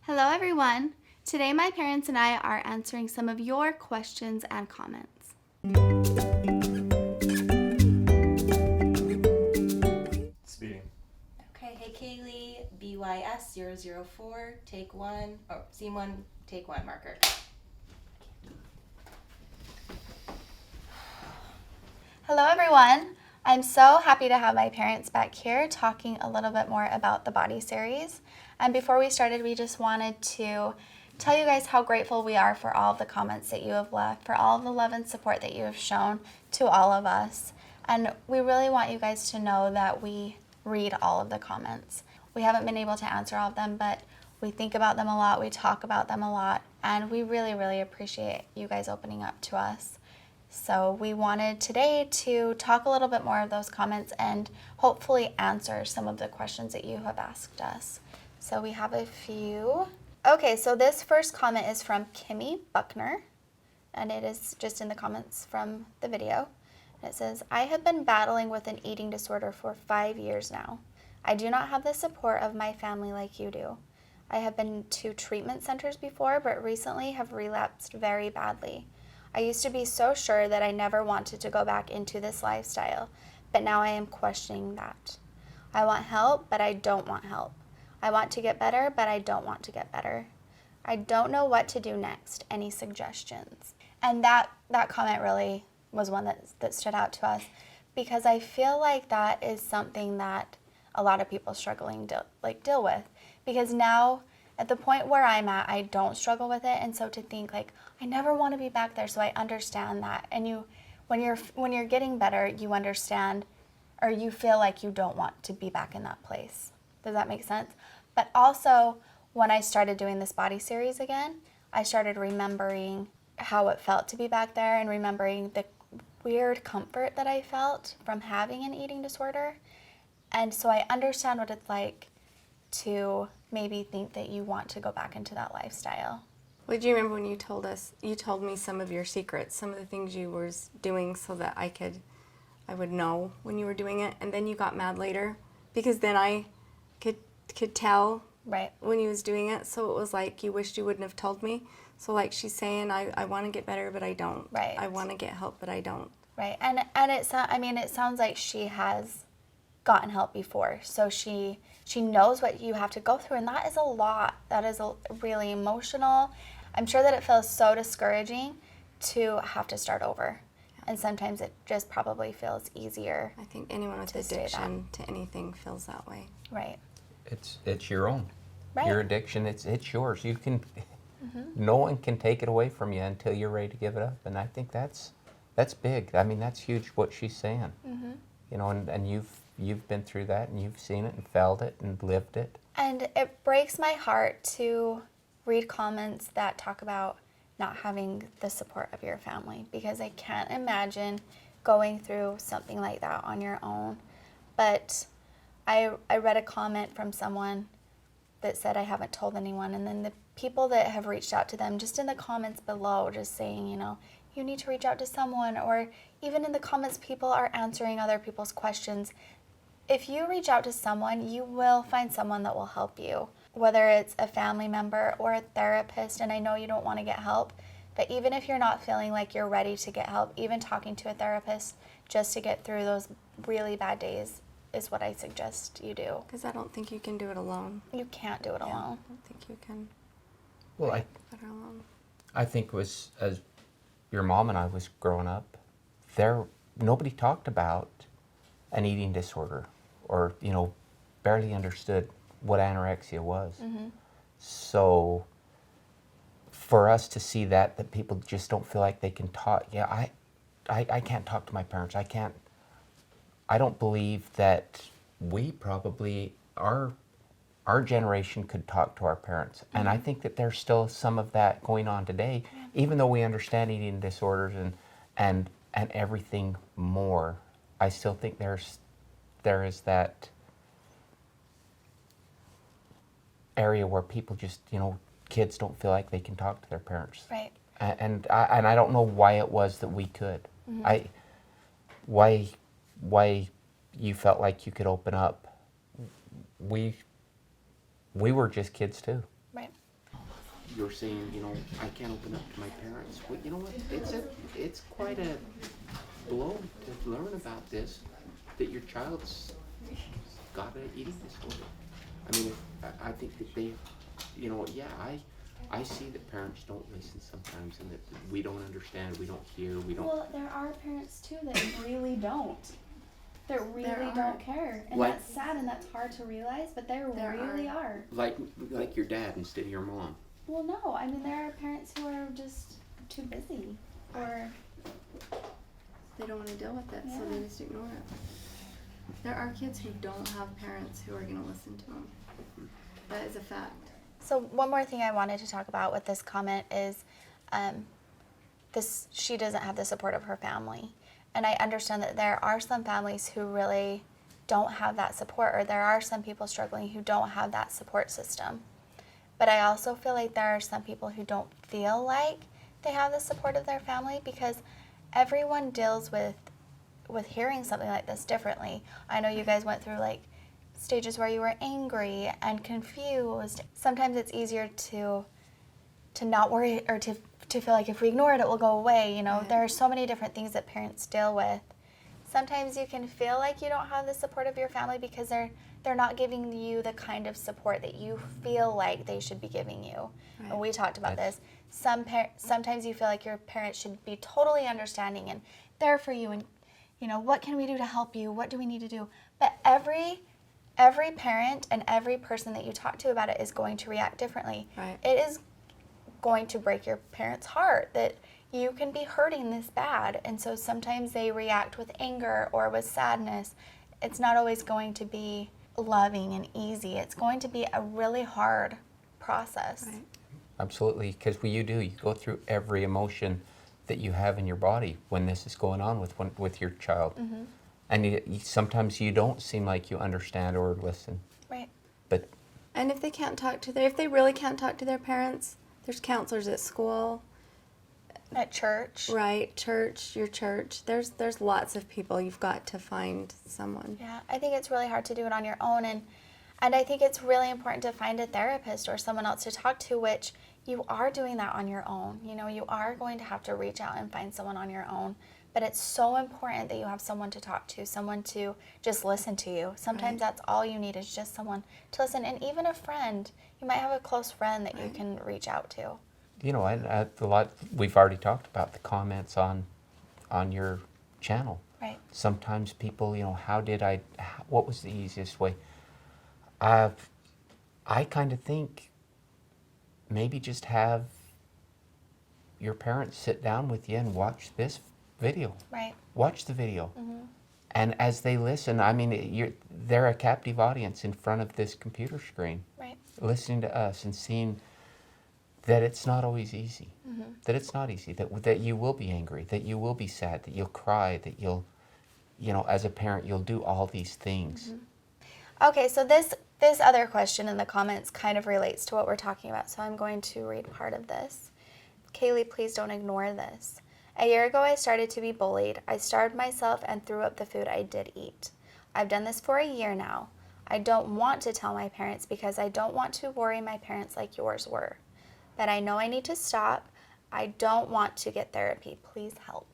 Hello everyone! Today my parents and I are answering some of your questions and comments. Speeding. Okay, HeyKayli, BYS004, take one, or scene one, take one marker. Hello everyone! I'm so happy to have my parents back here talking a little bit more about the body series. And before we started, we just wanted to tell you guys how grateful we are for all of the comments that you have left, for all of the love and support that you have shown to all of us. And we really want you guys to know that we read all of the comments. We haven't been able to answer all of them, but we think about them a lot, we talk about them a lot, and we really, really appreciate you guys opening up to us. So we wanted today to talk a little bit more of those comments and hopefully answer some of the questions that you have asked us. So we have a few. Okay, so this first comment is from Kimmy Buckner, and it is just in the comments from the video. It says, I have been battling with an eating disorder for 5 years now. I do not have the support of my family like you do. I have been to treatment centers before, but recently have relapsed very badly. I used to be so sure that I never wanted to go back into this lifestyle, but now I am questioning that. I want help, but I don't want help. I want to get better, but I don't want to get better. I don't know what to do next. Any suggestions? And that comment really was one that stood out to us, because I feel like that is something that a lot of people struggling deal with, because now at the point where I'm at, I don't struggle with it, and so to think like I never want to be back there, so I understand that. And when you're getting better, you understand, or you feel like you don't want to be back in that place. Does that make sense? But also, when I started doing this body series again, I started remembering how it felt to be back there and remembering the weird comfort that I felt from having an eating disorder. And so I understand what it's like to maybe think that you want to go back into that lifestyle. Well, do you remember when you told me some of your secrets, some of the things you were doing so that I would know when you were doing it, and then you got mad later because then I could tell right when you was doing it, so it was like you wished you wouldn't have told me. So like she's saying, I want to get better, but I don't. Right. I want to get help, but I don't. Right, and it sounds like she has gotten help before, so she knows what you have to go through, and that is a lot. That is really emotional. I'm sure that it feels so discouraging to have to start over, and sometimes it just probably feels easier. I think anyone with addiction to anything feels that way. Right. It's your own. Right. Your addiction, it's yours. You can, no one can take it away from you until you're ready to give it up, and I think that's big. I mean, that's huge what she's saying. You know, and you've been through that, and you've seen it and felt it and lived it. And it breaks my heart to read comments that talk about not having the support of your family, because I can't imagine going through something like that on your own. But I read a comment from someone that said, I haven't told anyone, and then the people that have reached out to them, just in the comments below, just saying, you know, you need to reach out to someone, or even in the comments, people are answering other people's questions. If you reach out to someone, you will find someone that will help you, whether it's a family member or a therapist. And I know you don't want to get help, but even if you're not feeling like you're ready to get help, even talking to a therapist just to get through those really bad days is what I suggest you do. Because I don't think you can do it alone. You can't do it alone. I don't think you can. Well, Better alone. I think it was, as your mom and I was growing up, nobody talked about an eating disorder, or, you know, barely understood what anorexia was. So for us to see that people just don't feel like they can talk, I can't talk to my parents. I don't believe that we probably, our generation could talk to our parents. And I think that there's still some of that going on today, even though we understand eating disorders and everything more. I still think there is that area where people just, you know, kids don't feel like they can talk to their parents. Right. And I don't know why it was that we could. Why you felt like you could open up. We were just kids too. Right. you're saying, I can't open up to my parents. Well, you know what? It's quite a blow to learn about this, that your child's got an eating disorder. I mean, I think that they, I see that parents don't listen sometimes, and that we don't understand, we don't hear, we don't. Well, there are parents too that really don't. That really There don't are. care. And Like- that's sad and that's hard to realize, but there really are. Like your dad instead of your mom. Well, no, I mean, there are parents who are just too busy. Or, They don't want to deal with it, so Yeah. they just ignore it. There are kids who don't have parents who are going to listen to them. That is a fact. so one more thing I wanted to talk about with this comment is she doesn't have the support of her family. And I understand that there are some families who really don't have that support, or there are some people struggling who don't have that support system. But I also feel like there are some people who don't feel like they have the support of their family, because everyone deals with hearing something like this differently. I know you guys went through like stages where you were angry and confused. Sometimes it's easier to not worry, or to feel like if we ignore it, it will go away. Right. There are so many different things that parents deal with. Sometimes you can feel like you don't have the support of your family because they're not giving you the kind of support that you feel like they should be giving you. Right. And we talked about this. Sometimes you feel like your parents should be totally understanding and there for you, and what can we do to help you? What do we need to do? But every parent and every person that you talk to about it is going to react differently. Right. It is going to break your parents' heart that you can be hurting this bad, and so sometimes they react with anger or with sadness. It's not always going to be loving and easy. It's going to be a really hard process. Right. Absolutely, because you go through every emotion that you have in your body when this is going on with your child. Mm-hmm. And sometimes you don't seem like you understand or listen. Right. But And if they really can't talk to their parents, there's counselors at school, At church. right? Your church. There's lots of people. You've got to find someone. Yeah, I think it's really hard to do it on your own, and I think it's really important to find a therapist or someone else to talk to, which you are doing that on your own. You are going to have to reach out and find someone on your own, but it's so important that you have someone to talk to, someone to just listen to you. Sometimes Right. that's all you need, is just someone to listen, and even a friend. You might have a close friend that you Right. can reach out to. and a lot we've already talked about the comments on your channel. Right. Sometimes people, what was the easiest way? I kind of think maybe just have your parents sit down with you and watch this video. Right. Watch the video. Mm-hmm. And as they listen, they're a captive audience in front of this computer screen, Right. listening to us and seeing that it's not always easy. Mm-hmm. That it's not easy. That you will be angry. That you will be sad. That you'll cry. That you'll, as a parent, you'll do all these things. Mm-hmm. Okay, so this other question in the comments kind of relates to what we're talking about, so I'm going to read part of this. Kayli, please don't ignore this. A year ago, I started to be bullied. I starved myself and threw up the food I did eat. I've done this for a year now. I don't want to tell my parents because I don't want to worry my parents like yours were. But I know I need to stop. I don't want to get therapy. Please help.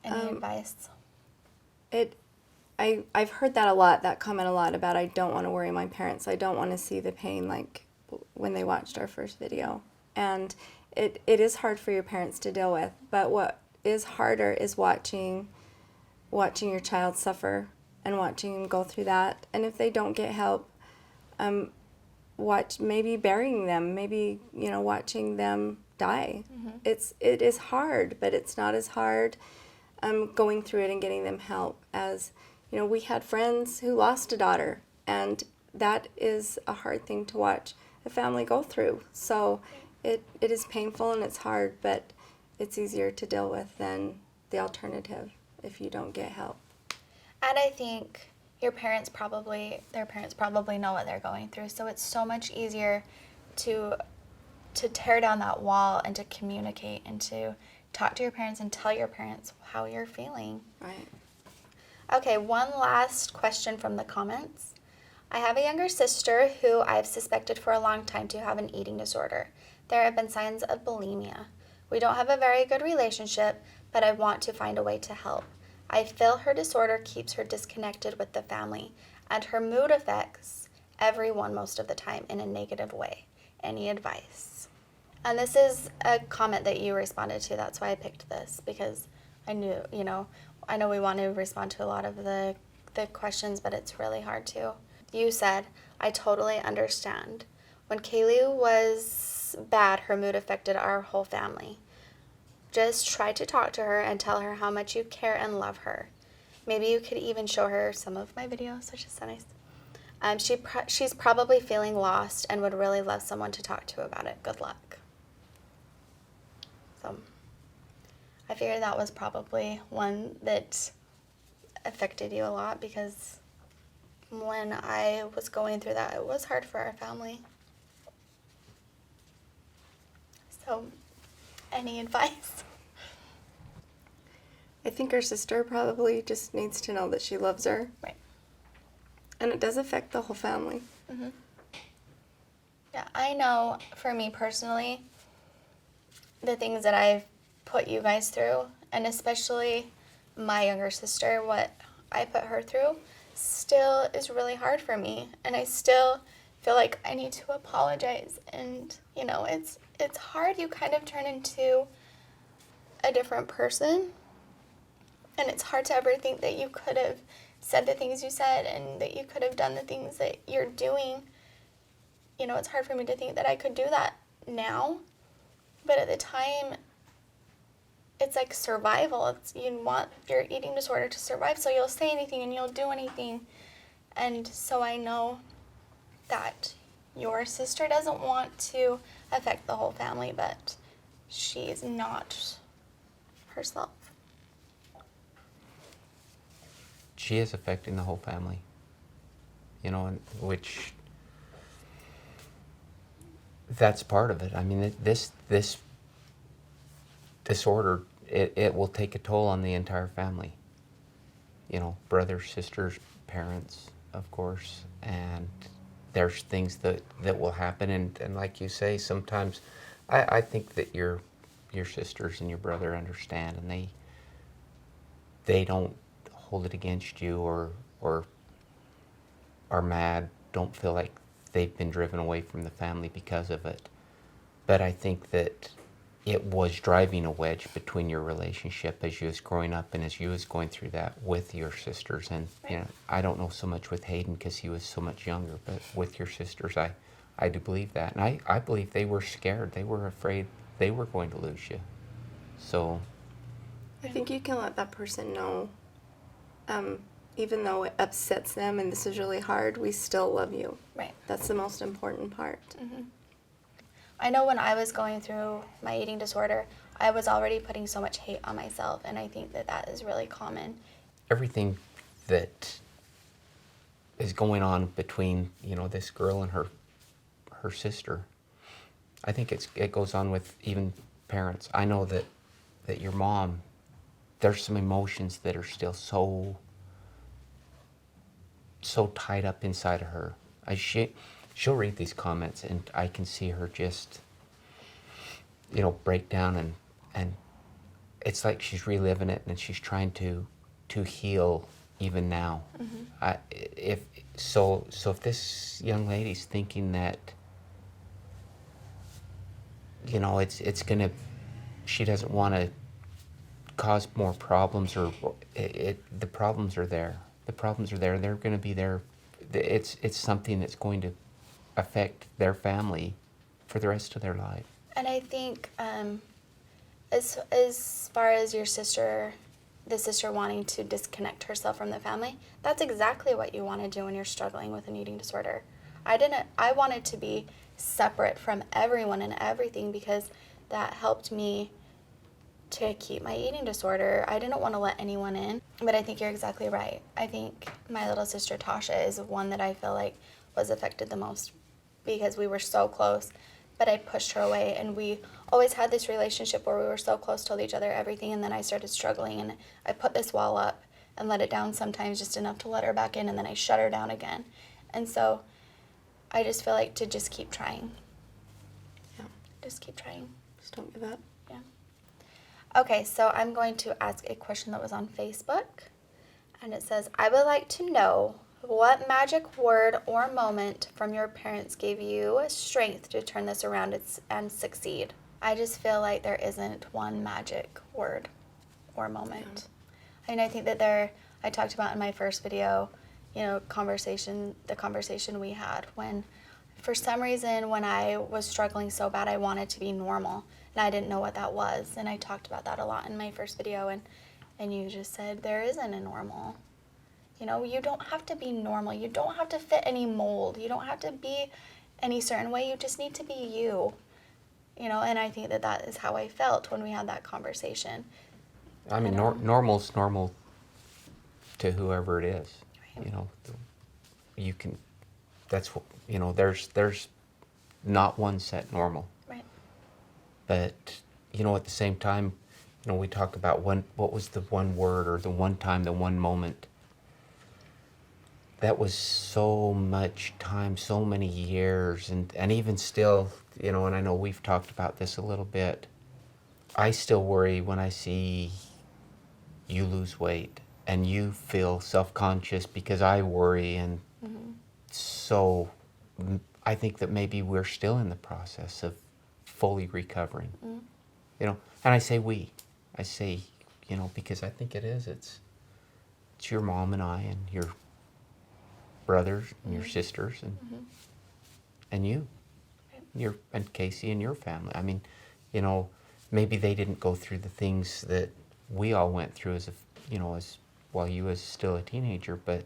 Any advice? I've heard that comment a lot about I don't want to worry my parents. I don't want to see the pain like when they watched our first video. And it is hard for your parents to deal with. But what is harder is watching your child suffer and watching them go through that. And if they don't get help, maybe burying them, maybe watching them die. Mm-hmm. It is hard, but it's not as hard going through it and getting them help as we had friends who lost a daughter, and that is a hard thing to watch a family go through. So it is painful and it's hard, but it's easier to deal with than the alternative if you don't get help. And I think their parents probably know what they're going through, so it's so much easier to tear down that wall and to communicate and to talk to your parents and tell your parents how you're feeling. Right. Okay, one last question from the comments. I have a younger sister who I've suspected for a long time to have an eating disorder. There have been signs of bulimia. We don't have a very good relationship, but I want to find a way to help. I feel her disorder keeps her disconnected with the family, and her mood affects everyone most of the time in a negative way. Any advice? And this is a comment that you responded to. That's why I picked this, because I knew, I know we want to respond to a lot of the questions, but it's really hard to. You said, I totally understand. When Kayli was bad, her mood affected our whole family. Just try to talk to her and tell her how much you care and love her. Maybe you could even show her some of my videos, which is so nice. She's probably feeling lost and would really love someone to talk to about it. Good luck. So I figured that was probably one that affected you a lot, because when I was going through that, it was hard for our family. So, any advice? I think her sister probably just needs to know that she loves her. Right. And it does affect the whole family. Mm-hmm. Yeah, I know for me personally, the things that I've put you guys through, and especially my younger sister, what I put her through, still is really hard for me. And I still feel like I need to apologize. And, it's hard. You kind of turn into a different person. And it's hard to ever think that you could have said the things you said and that you could have done the things that you're doing. It's hard for me to think that I could do that now. But at the time, it's like survival. You want your eating disorder to survive, so you'll say anything and you'll do anything. And so I know that your sister doesn't want to affect the whole family, but she's not herself. She is affecting the whole family, and which that's part of it. I mean, this disorder, it will take a toll on the entire family. Brothers, sisters, parents, of course, and there's things that will happen, and like you say, sometimes I think that your sisters and your brother understand, and they don't hold it against you or are mad, don't feel like they've been driven away from the family because of it. But I think that it was driving a wedge between your relationship as you was growing up and as you was going through that with your sisters. And I don't know so much with Hayden because he was so much younger, but with your sisters, I do believe that. And I believe they were scared. They were afraid they were going to lose you. So I think you can let that person know, even though it upsets them and this is really hard, we still love you. Right. That's the most important part. Mm-hmm. I know when I was going through my eating disorder, I was already putting so much hate on myself, and I think that is really common. everything that is going on between this girl and her sister, I think it goes on with even parents. I know that your mom, there's some emotions that are still so tied up inside of her. She'll read these comments and I can see her just break down, and it's like she's reliving it and she's trying to heal even now. Mm-hmm. If this young lady's thinking that it's gonna, she doesn't want to cause more problems, or the problems are there. The problems are there. They're going to be there. It's something that's going to affect their family for the rest of their life. And I think as far as your sister, the sister wanting to disconnect herself from the family, that's exactly what you want to do when you're struggling with an eating disorder. I wanted to be separate from everyone and everything because that helped me to keep my eating disorder. I didn't want to let anyone in, but I think you're exactly right. I think my little sister Tasha is one that I feel like was affected the most because we were so close, but I pushed her away, and we always had this relationship where we were so close, told each other everything, and then I started struggling, and I put this wall up and let it down sometimes just enough to let her back in, and then I shut her down again. And so I just feel like to just keep trying. Yeah. Just keep trying. Just don't give up. Yeah. Okay, so I'm going to ask a question that was on Facebook. And it says, I would like to know what magic word or moment from your parents gave you strength to turn this around and succeed. I just feel like there isn't one magic word or moment. I mean, I think that I talked about in my first video, the conversation we had when, for some reason, when I was struggling so bad, I wanted to be normal, and I didn't know what that was, and I talked about that a lot in my first video, and you just said there isn't a normal. You don't have to be normal. You don't have to fit any mold. You don't have to be any certain way. You just need to be you. And I think that is how I felt when we had that conversation. I mean, normal's normal to whoever it is. Right. You can, that's what, there's not one set normal. Right. But, at the same time, we talk about what was the one word or the one time, the one moment. That was so much time, so many years, and even still, and I know we've talked about this a little bit, I still worry when I see you lose weight and you feel self-conscious because I worry, and so I think that maybe we're still in the process of fully recovering. And I say because I think it's your mom and I and your brothers and your sisters and you, and Casey and your family. I mean, maybe they didn't go through the things that we all went through as while you was still a teenager, but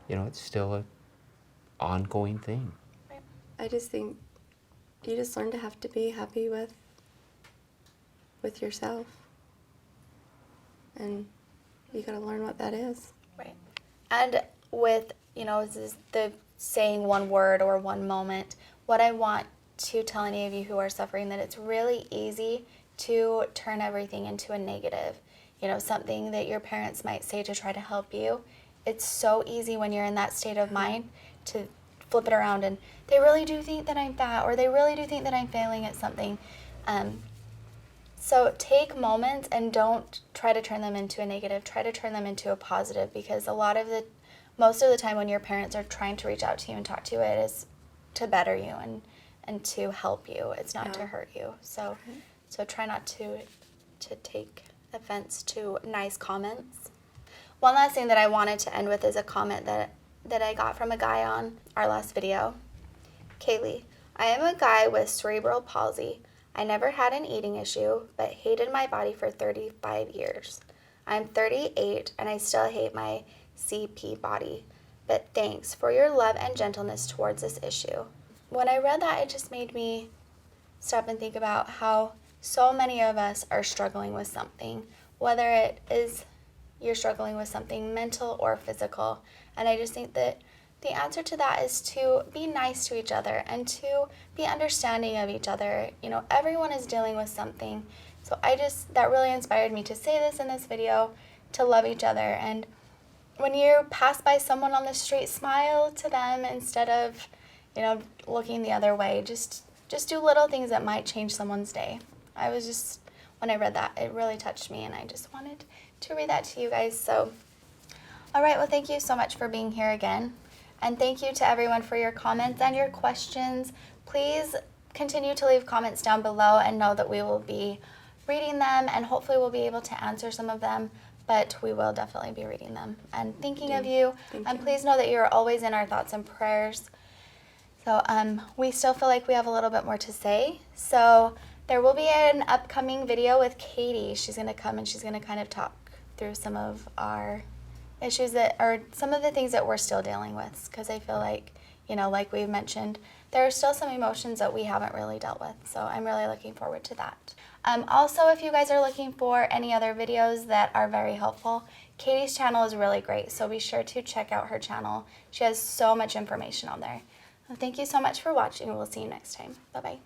it's still a ongoing thing. I just think you just learn to have to be happy with yourself, and you got to learn what that is. Right. And with this is the saying one word or one moment, what I want to tell any of you who are suffering, that it's really easy to turn everything into a negative. Something that your parents might say to try to help you. It's so easy when you're in that state of mind to flip it around and they really do think that I'm fat, or they really do think that I'm failing at something. So take moments and don't try to turn them into a negative. Try to turn them into a positive, because most of the time when your parents are trying to reach out to you and talk to you, it is to better you and to help you. It's not to hurt you. So try not to take offense to nice comments. One last thing that I wanted to end with is a comment that I got from a guy on our last video. Kayli, I am a guy with cerebral palsy. I never had an eating issue, but hated my body for 35 years. I'm 38 and I still hate my CP body, but thanks for your love and gentleness towards this issue. When I read that, it just made me stop and think about how so many of us are struggling with something, whether it is you're struggling with something mental or physical. And I just think that the answer to that is to be nice to each other and to be understanding of each other. Everyone is dealing with something. So that really inspired me to say this in this video, to love each other. And when you pass by someone on the street, smile to them instead of, looking the other way. Just do little things that might change someone's day. When I read that, it really touched me, and I just wanted to read that to you guys. So, all right, well, thank you so much for being here again. And thank you to everyone for your comments and your questions. Please continue to leave comments down below and know that we will be reading them, and hopefully we'll be able to answer some of them, but we will definitely be reading them and thinking of you. And please know that you're always in our thoughts and prayers. So we still feel like we have a little bit more to say. So there will be an upcoming video with Katie. She's going to come and she's going to kind of talk through some of our issues some of the things that we're still dealing with, because I feel like, like we've mentioned, there are still some emotions that we haven't really dealt with. So I'm really looking forward to that. Also, if you guys are looking for any other videos that are very helpful, Katie's channel is really great. So be sure to check out her channel. She has so much information on there. Well, thank you so much for watching. We'll see you next time. Bye-bye.